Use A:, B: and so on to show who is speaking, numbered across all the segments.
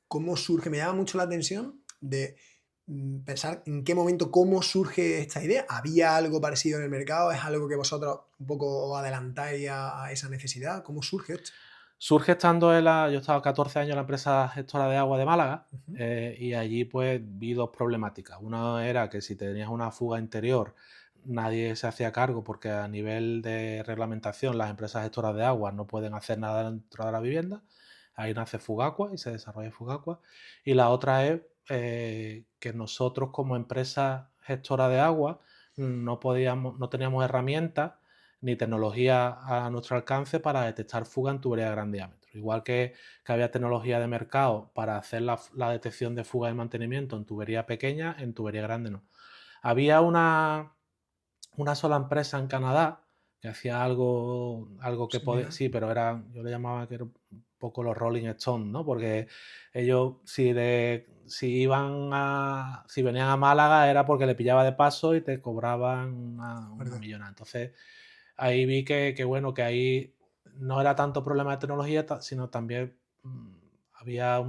A: ¿Cómo surge? Me llama mucho la atención de pensar en qué momento, cómo surge esta idea. ¿Había algo parecido en el mercado? ¿Es algo que vosotros un poco os adelantáis a esa necesidad? ¿Cómo surge esto?
B: Surge estando yo he estado 14 años en la empresa gestora de agua de Málaga,
A: Ujú.
B: y allí pues vi 2 problemáticas. Una era que si tenías una fuga interior, nadie se hacía cargo porque a nivel de reglamentación las empresas gestoras de agua no pueden hacer nada dentro de la vivienda. Ahí nace Fugacua y se desarrolla Fugacua. Y la otra es, que nosotros como empresa gestora de agua no teníamos herramientas ni tecnología a nuestro alcance para detectar fuga en tubería de gran diámetro. Igual que había tecnología de mercado para hacer la detección de fuga y mantenimiento en tubería pequeña, en tubería grande no. Había una sola empresa en Canadá que hacía algo que podía,
A: Similar.
B: sí, pero era, yo le llamaba que era un poco los Rolling Stones, ¿no? Porque ellos, si venían a Málaga era porque le pillaba de paso y te cobraban una
A: ¿Verdad?
B: millonada. Entonces, ahí vi que bueno, que ahí no era tanto problema de tecnología, sino también había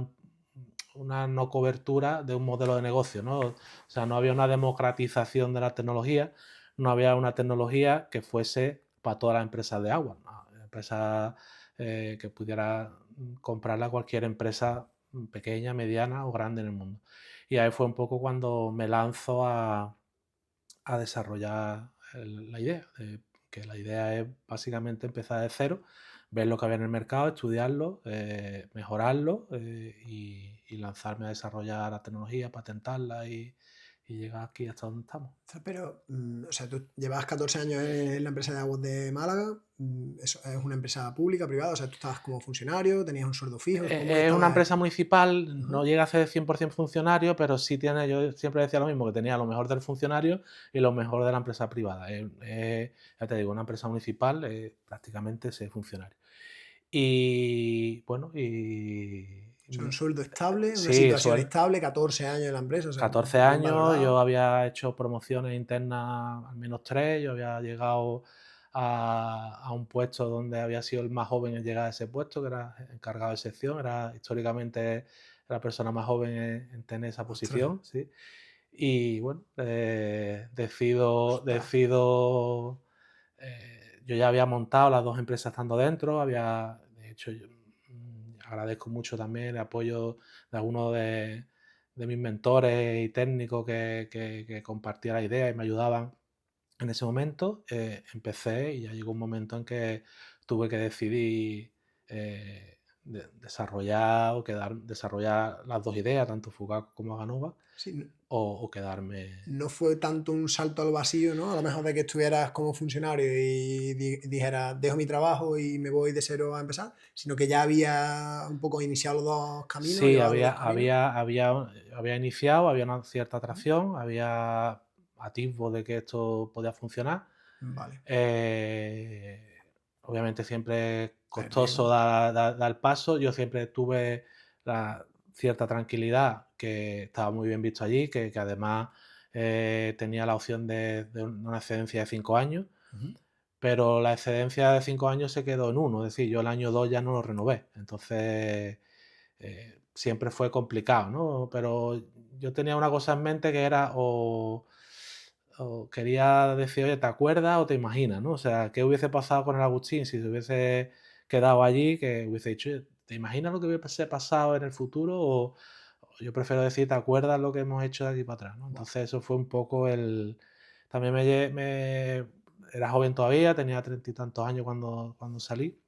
B: una no cobertura de un modelo de negocio, ¿no? O sea, no había una democratización de la tecnología, no había una tecnología que fuese para todas las empresas de agua, ¿no? Empresas que pudiera comprarla cualquier empresa pequeña, mediana o grande en el mundo. Y ahí fue un poco cuando me lanzo a desarrollar la idea, que la idea es básicamente empezar de cero, ver lo que había en el mercado, estudiarlo, mejorarlo, y lanzarme a desarrollar la tecnología, patentarla y llegar aquí hasta donde estamos.
A: Pero, o sea, tú llevabas 14 años en la empresa de aguas de Málaga. ¿Eso es una empresa pública, privada? O sea, ¿tú estabas como funcionario, tenías un sueldo fijo? ¿Cómo
B: Es una
A: estaba esto?
B: empresa municipal,
A: Ajá.
B: no llega a ser 100% funcionario, pero sí tiene, yo siempre decía lo mismo, que tenía lo mejor del funcionario y lo mejor de la empresa privada. Ya te digo, una empresa municipal, prácticamente es funcionario. Y bueno,
A: O sea, un sueldo estable, una
B: sí,
A: situación estable, 14 años en la empresa, o sea,
B: 14
A: bien
B: años, yo
A: valorado.
B: había hecho promociones internas al menos 3, yo había llegado a un puesto donde había sido el más joven en llegar a ese puesto, que era encargado de sección, era históricamente la persona más joven en tener esa
A: Ostras,
B: posición, sí. Y bueno,
A: ostras.
B: yo ya había montado las 2 empresas estando dentro, de hecho, yo, agradezco mucho también el apoyo de algunos de mis mentores y técnicos que compartían la idea y me ayudaban en ese momento. Empecé y ya llegó un momento en que tuve que decidir, desarrollar desarrollar las 2 ideas, tanto Fugaz como Aganova,
A: Sí,
B: o quedarme.
A: no fue tanto un salto al vacío, ¿no? A lo mejor de que estuvieras como funcionario y dijeras, dejo mi trabajo y me voy de cero a empezar, sino que ya había un poco iniciado los dos caminos,
B: Sí,
A: llevado los dos caminos.
B: había iniciado, había una cierta atracción, había atisbos de que esto podía funcionar.
A: Vale,
B: Obviamente siempre es
A: el
B: costoso
A: riesgo.
B: dar el paso. Yo siempre tuve la cierta tranquilidad, que estaba muy bien visto allí, que además tenía la opción de una excedencia de 5 años,
A: Ujú.
B: pero la excedencia de 5 años se quedó en uno, es decir, yo el año 2 ya no lo renové. Entonces, siempre fue complicado, ¿no? Pero yo tenía una cosa en mente que era o quería decir: "Oye, ¿te acuerdas o te imaginas?", ¿no? O sea, ¿qué hubiese pasado con el Agustín si se hubiese quedado allí? Que hubiese dicho: "Oye, ¿te imaginas lo que hubiese pasado en el futuro?". O yo prefiero decir: "¿Te acuerdas lo que hemos hecho de aquí para atrás?", ¿no?
A: Buah.
B: Entonces, eso fue un poco el también era joven todavía, tenía treinta y tantos años cuando salí.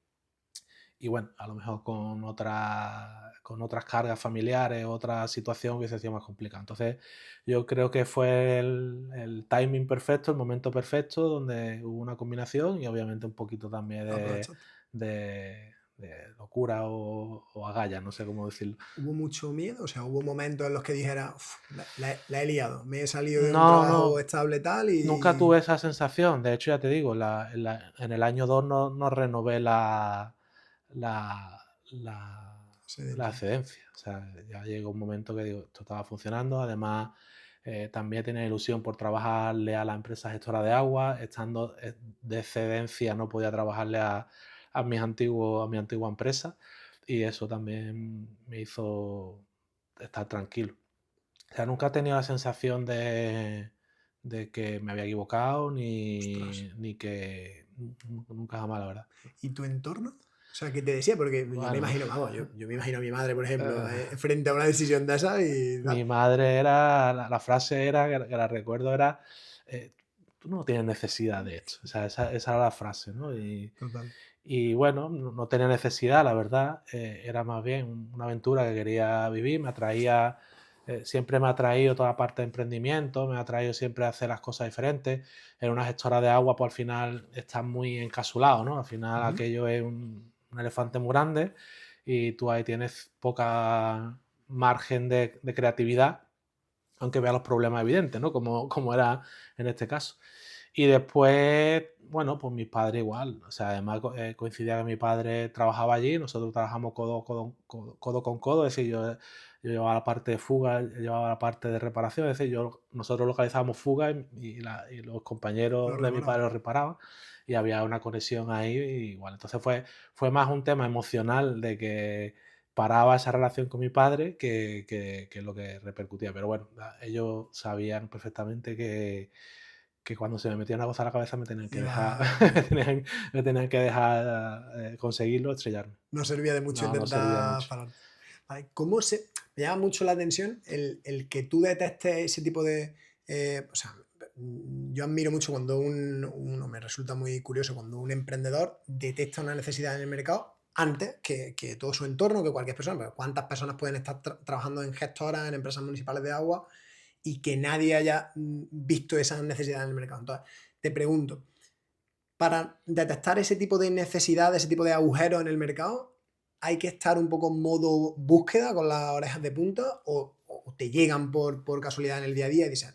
B: Y bueno, a lo mejor con otras cargas familiares, otra situación hubiese sido más complicado. Entonces, yo creo que fue el timing perfecto, el momento perfecto, donde hubo una combinación y obviamente un poquito también
A: Lo aprovechaste.
B: de locura o agallas, no sé cómo decirlo.
A: ¿Hubo mucho miedo? O sea, ¿hubo momentos en los que dijera, la he liado, me he salido de un
B: No,
A: trabajo
B: no,
A: estable tal
B: nunca
A: y
B: tuve esa sensación. De hecho, ya te digo, en el año 2 no renové la la
A: excedencia?
B: excedencia. O sea, ya llegó un momento que digo, esto estaba funcionando. Además, también tenía ilusión por trabajarle a la empresa gestora de agua. Estando de excedencia no podía trabajarle a mi antigua empresa y eso también me hizo estar tranquilo. O sea, nunca he tenido la sensación de que me había equivocado
A: Ostras.
B: ni que nunca jamás, la verdad.
A: ¿Y tu entorno? O sea, ¿qué te decía? Porque yo me
B: Bueno,
A: imagino, vamos, yo me imagino a mi madre, por ejemplo,
B: eh,
A: frente a una decisión de esa y
B: mi
A: tal.
B: madre era, la frase era, que la recuerdo, era, eh, tú no tienes necesidad de esto. O sea, esa era la frase, ¿no?
A: Total.
B: Y bueno, no tenía necesidad, la verdad, era más bien una aventura que quería vivir, me atraía, siempre me ha atraído toda parte de emprendimiento, me ha atraído siempre a hacer las cosas diferentes. En una gestora de agua, pues al final estás muy encapsulado, ¿no? Al final
A: Ujú.
B: aquello es un elefante muy grande y tú ahí tienes poca margen de creatividad, aunque veas los problemas evidentes, ¿no? Como era en este caso. Y después, bueno, pues mis padres igual. O sea, además coincidía que mi padre trabajaba allí, nosotros trabajamos codo con codo, es decir, yo llevaba la parte de fuga, él llevaba la parte de reparación, es decir, nosotros localizábamos fuga y los
A: Lo
B: compañeros de mi padre
A: reparaba.
B: lo reparaban y había una conexión ahí igual. Entonces fue más un tema emocional de que paraba esa relación con mi padre que lo que repercutía. Pero bueno, ellos sabían perfectamente que cuando se me metía una cosa a la cabeza me tenían que
A: Iba
B: dejar,
A: bien.
B: me tenían que dejar conseguirlo, estrellarme.
A: No servía de mucho
B: No servía de
A: intentar
B: mucho.
A: pararte. Vale, ¿cómo se...? Me llama mucho la atención el que tú detestes ese tipo de... o sea, yo admiro mucho cuando me resulta muy curioso cuando un emprendedor detecta una necesidad en el mercado antes que todo su entorno, que cualquier persona. Pero ¿cuántas personas pueden estar trabajando en gestoras, en empresas municipales de agua y que nadie haya visto esa necesidad en el mercado? Entonces, te pregunto, para detectar ese tipo de necesidad, ese tipo de agujeros en el mercado, hay que estar un poco en modo búsqueda con las orejas de punta o te llegan por casualidad en el día a día y dices,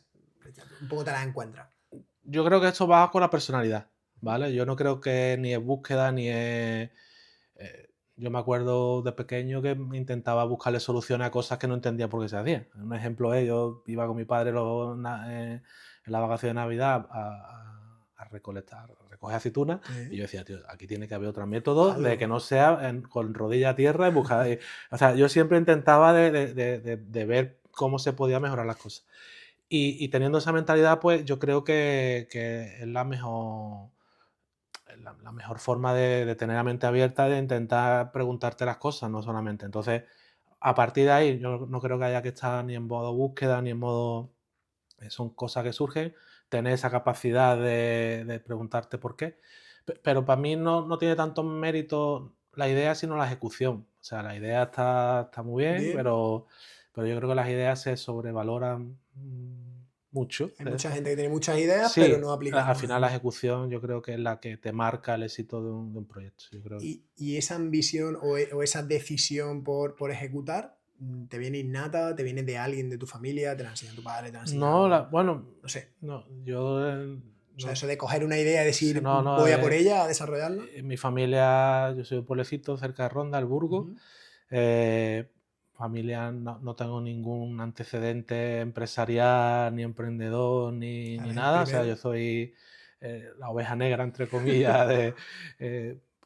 A: un poco te las encuentras.
B: Yo creo que esto va con la personalidad,
A: Ujú.
B: ¿vale? Yo no creo que ni es búsqueda ni es... yo me acuerdo de pequeño que intentaba buscarle soluciones a cosas que no entendía por qué se hacían. Un ejemplo es, yo iba con mi padre en la vacación de Navidad a recolectar, a recoger aceitunas, y yo
A: Sí,
B: decía, tío, aquí tiene que haber otro método de que
A: algo.
B: no sea con rodilla a tierra y buscar... o sea, yo siempre intentaba de ver cómo se podía mejorar las cosas. Y teniendo esa mentalidad, pues yo creo que es la mejor forma de tener la mente abierta, de intentar preguntarte las cosas, no solamente. Entonces, a partir de ahí, yo no creo que haya que estar ni en modo búsqueda, ni en modo... son cosas que surgen, tener esa capacidad de preguntarte por qué. Pero para mí no tiene tanto mérito la idea, sino la ejecución. O sea, la idea está muy bien,
A: Bien.
B: pero yo creo que las ideas se sobrevaloran mucho.
A: Hay mucha gente que tiene muchas ideas, pero
B: Sí,
A: no aplica
B: al
A: ninguna de
B: final la
A: ellas.
B: ejecución yo creo que es la que te marca el éxito de un proyecto. Yo creo.
A: Y esa ambición o esa decisión por ejecutar, ¿te viene innata? ¿Te viene de alguien de tu familia? ¿Te la enseña tu padre? ¿Te la ha
B: No,
A: enseñado?
B: bueno,
A: No sé.
B: no, yo
A: O sea,
B: no,
A: eso de coger una idea y
B: sí,
A: decir,
B: no,
A: voy a por ella, a desarrollarla.
B: en mi familia, yo soy de un pueblecito cerca de Ronda, el Burgo.
A: Ujú.
B: eh, Familia, no tengo ningún antecedente empresarial, ni emprendedor, ni
A: Eres el
B: nada. O sea, yo
A: primero.
B: soy la oveja negra, entre comillas,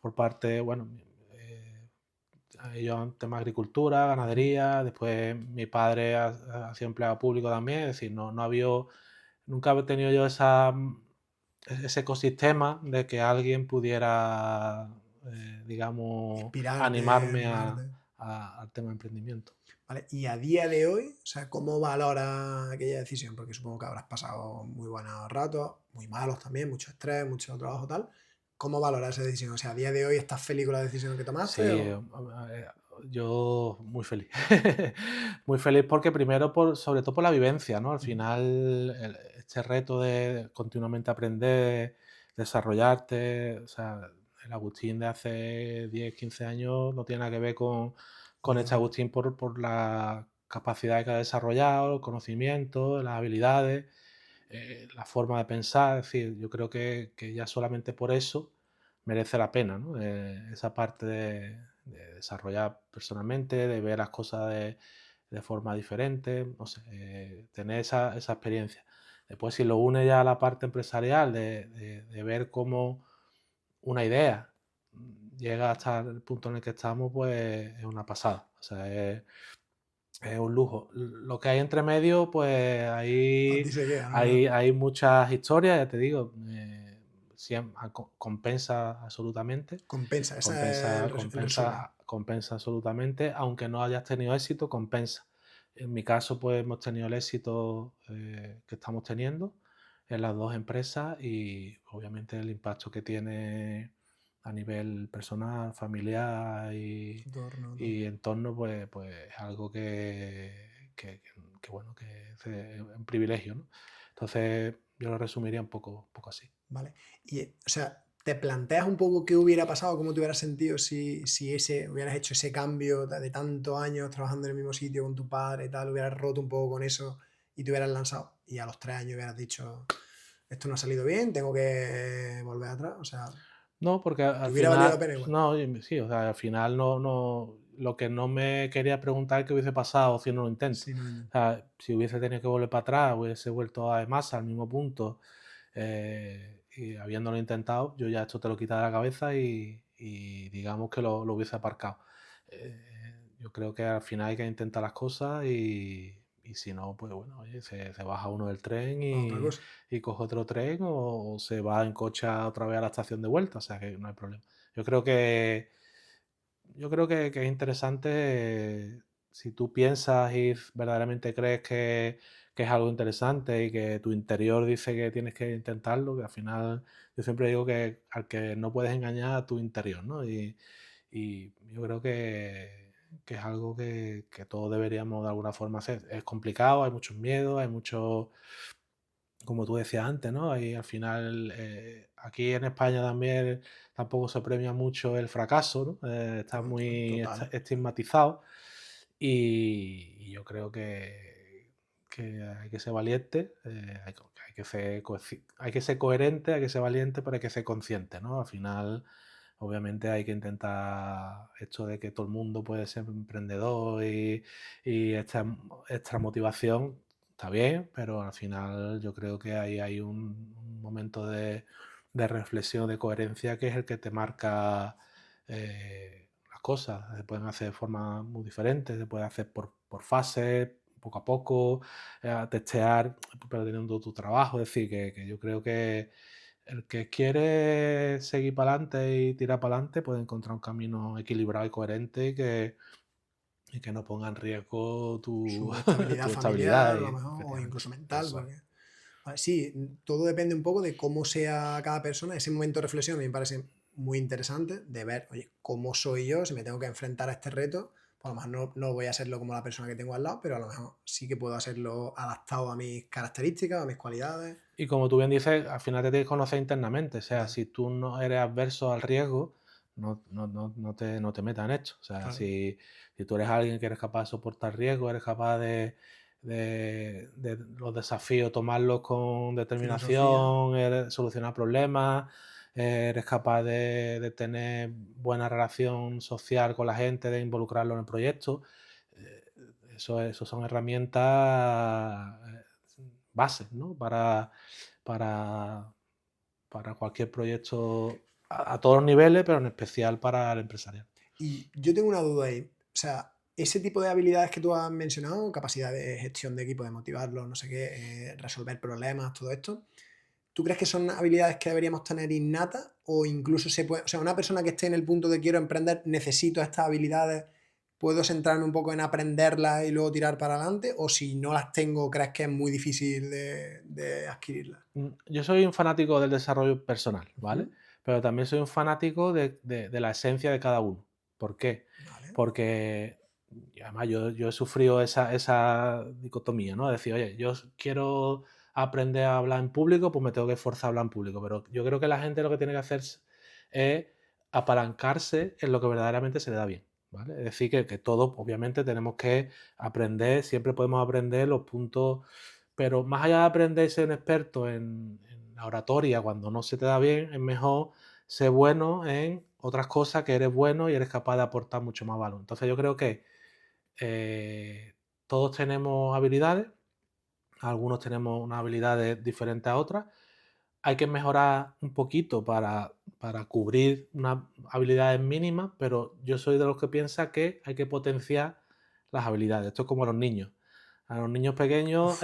B: por parte, bueno, yo en tema de agricultura,
A: Ujú.
B: ganadería, después mi padre ha sido empleado público también, es decir, no ha habido, nunca he tenido yo ese ecosistema de que alguien pudiera, digamos,
A: Inspirarte,
B: animarme
A: animarte.
B: al tema de emprendimiento.
A: Vale. Y a día de hoy, o sea, ¿cómo valoras aquella decisión? Porque supongo que habrás pasado muy buenos ratos, muy malos también, mucho estrés, mucho trabajo, tal. ¿Cómo valoras esa decisión? O sea, a día de hoy estás feliz con la decisión que tomaste
B: Sí,
A: o...
B: yo muy feliz. Muy feliz porque primero, sobre todo por la vivencia, ¿no? Al
A: Ujú.
B: final, este reto de continuamente aprender, desarrollarte, o sea, el Agustín de hace 10 15 años no tiene nada que ver con este
A: Nada.
B: Agustín por la capacidad que ha desarrollado, el conocimiento, las habilidades, la forma de pensar. Es decir, yo creo que ya solamente por eso merece la pena, ¿no? Esa parte de desarrollar personalmente, de ver las cosas de forma diferente, no sé, tener esa experiencia. Después, si lo une ya a la parte empresarial, de ver cómo una idea llega hasta el punto en el que estamos, pues es una pasada. O sea, es un lujo. Lo que hay entre medio, pues
A: A ti
B: ahí
A: se queda, ¿no? Claro.
B: hay muchas historias, ya te digo, compensa absolutamente,
A: Compensa, ese es el resumen.
B: compensa absolutamente, aunque no hayas tenido éxito, compensa. En mi caso, pues hemos tenido el éxito que estamos teniendo en las 2 empresas y obviamente el impacto que tiene a nivel personal, familiar
A: Entorno, todo.
B: y entorno, pues es algo que bueno, que es un privilegio, ¿no? Entonces, yo lo resumiría un poco así.
A: Vale. Y, o sea, ¿te planteas un poco qué hubiera pasado, cómo te hubieras sentido si hubieras hecho ese cambio de tantos años trabajando en el mismo sitio con tu padre y tal, hubieras roto un poco con eso y te hubieras lanzado y a los 3 años hubieras dicho, esto no ha salido bien, tengo que volver atrás? O sea,
B: No, porque
A: ¿te
B: al
A: hubiera valido la
B: final,
A: pena igual?
B: no, sí, o sea, al final lo que no me quería preguntar es qué hubiese pasado si no lo intento.
A: Sí, no lo
B: O
A: intento.
B: sea, si hubiese tenido que volver para atrás, hubiese vuelto a masa al mismo punto, y habiéndolo intentado, yo ya esto te lo quita de la cabeza y digamos que lo hubiese aparcado. Yo creo que al final hay que intentar las cosas y si no, pues bueno, oye, se baja uno del tren
A: A otra cosa.
B: y coge otro tren o se va en coche otra vez a la estación de vuelta, o sea que no hay problema. Yo creo que, que es interesante si tú piensas y verdaderamente crees que es algo interesante y que tu interior dice que tienes que intentarlo, que al final yo siempre digo que al que no puedes engañar a tu interior, ¿no? Y yo creo que es algo que todos deberíamos de alguna forma hacer. Es complicado, hay muchos miedos, hay muchos, como tú decías antes, ¿no? Y al final, aquí en España también tampoco se premia mucho el fracaso, ¿no? Está muy
A: Total.
B: estigmatizado y yo creo que hay que ser valiente, hay que ser coherente, hay que ser valiente, pero hay que ser consciente, ¿no? Al final, obviamente hay que intentar esto de que todo el mundo puede ser emprendedor y esta motivación está bien, pero al final yo creo que ahí hay un momento de reflexión, de coherencia, que es el que te marca las cosas. Se pueden hacer de forma muy diferente, se puede hacer por fases, poco a poco, testear, pero teniendo tu trabajo. Es decir, que yo creo que el que quiere seguir para adelante y tirar para adelante puede encontrar un camino equilibrado y coherente y que no ponga en riesgo
A: Su
B: tu,
A: estabilidad
B: tu
A: familiar,
B: estabilidad.
A: a lo
B: Y,
A: mejor, o
B: efectivamente,
A: incluso mental,
B: eso es.
A: porque sí, todo depende un poco de cómo sea cada persona. Ese momento de reflexión a mí me parece muy interesante de ver, oye, cómo soy yo, si me tengo que enfrentar a este reto, pues a lo mejor no voy a hacerlo como la persona que tengo al lado, pero a lo mejor sí que puedo hacerlo adaptado a mis características, a mis cualidades.
B: Y como tú bien dices, al final te tienes que conocer internamente. O sea,
A: Total,
B: si tú no eres adverso al riesgo, no te metas en esto. O sea,
A: claro.
B: si tú eres alguien que eres capaz de soportar riesgo, eres capaz de los desafíos, tomarlos con
A: Filosofía,
B: determinación, solucionar problemas, eres capaz de tener buena relación social con la gente, de involucrarlo en el proyecto. eh, eso son herramientas bases, ¿no? Para, para cualquier proyecto a todos los niveles, pero en especial para el empresarial.
A: y yo tengo una duda ahí. O sea, ese tipo de habilidades que tú has mencionado, capacidad de gestión de equipo, de motivarlo, no sé qué, resolver problemas, todo esto, ¿tú crees que son habilidades que deberíamos tener innatas o incluso se puede, o sea, una persona que esté en el punto de quiero emprender, necesito estas habilidades, puedo centrarme un poco en aprenderlas y luego tirar para adelante? O si no las tengo, crees que es muy difícil de adquirirlas?
B: Yo soy un fanático del desarrollo personal, ¿vale?
A: Ujú.
B: Pero también soy un fanático de la esencia de cada uno. ¿Por qué?
A: Vale,
B: Porque y además yo he sufrido esa dicotomía, ¿no? Decir, oye, yo quiero aprender a hablar en público, pues me tengo que esforzar a hablar en público. Pero yo creo que la gente lo que tiene que hacer es apalancarse en lo que verdaderamente se le da bien, ¿vale? Es decir, que todos, obviamente, tenemos que aprender, siempre podemos aprender los puntos, pero más allá de aprender y ser un experto en la oratoria cuando no se te da bien, es mejor ser bueno en otras cosas que eres bueno y eres capaz de aportar mucho más valor. Entonces yo creo que eh, todos tenemos habilidades, algunos tenemos unas habilidades diferentes a otras. Hay que mejorar un poquito para cubrir unas habilidades mínimas, pero yo soy de los que piensa que hay que potenciar las habilidades. Esto es como los niños. A los niños pequeños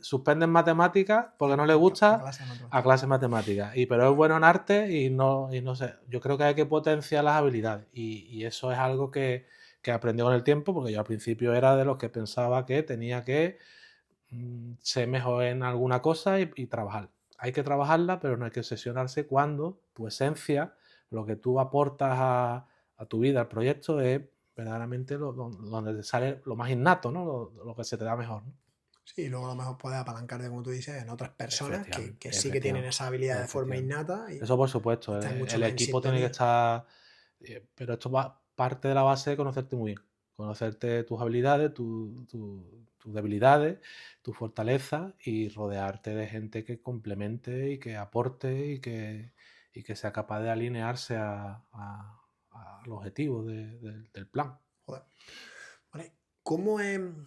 B: suspenden matemáticas porque no les
A: A
B: gusta
A: clase de
B: a
A: matemáticas.
B: clase de matemáticas. Pero es bueno en arte y no sé. Yo creo que hay que potenciar las habilidades. Y eso es algo que aprendí con el tiempo, porque yo al principio era de los que pensaba que tenía que ser mejor en alguna cosa y trabajar. Hay que trabajarla, pero no hay que obsesionarse cuando tu esencia, lo que tú aportas a tu vida, al proyecto, es verdaderamente donde te sale lo más innato, ¿no? Lo que se te da mejor, ¿no?
A: Sí, y luego a lo mejor puedes apalancarte, como tú dices, en otras personas
B: Efectivamente,
A: que sí que tienen
B: efectivamente,
A: esa habilidad de forma
B: efectivamente.
A: innata y
B: Eso por supuesto,
A: están mucho
B: el
A: más en
B: equipo tiene que
A: sintonía.
B: estar, pero esto va parte de la base de conocerte muy bien, conocerte tus habilidades, tus debilidades, tus fortalezas y rodearte de gente que complemente y que aporte y que sea capaz de alinearse al objetivo del plan.
A: Joder. Vale. ¿Cómo es?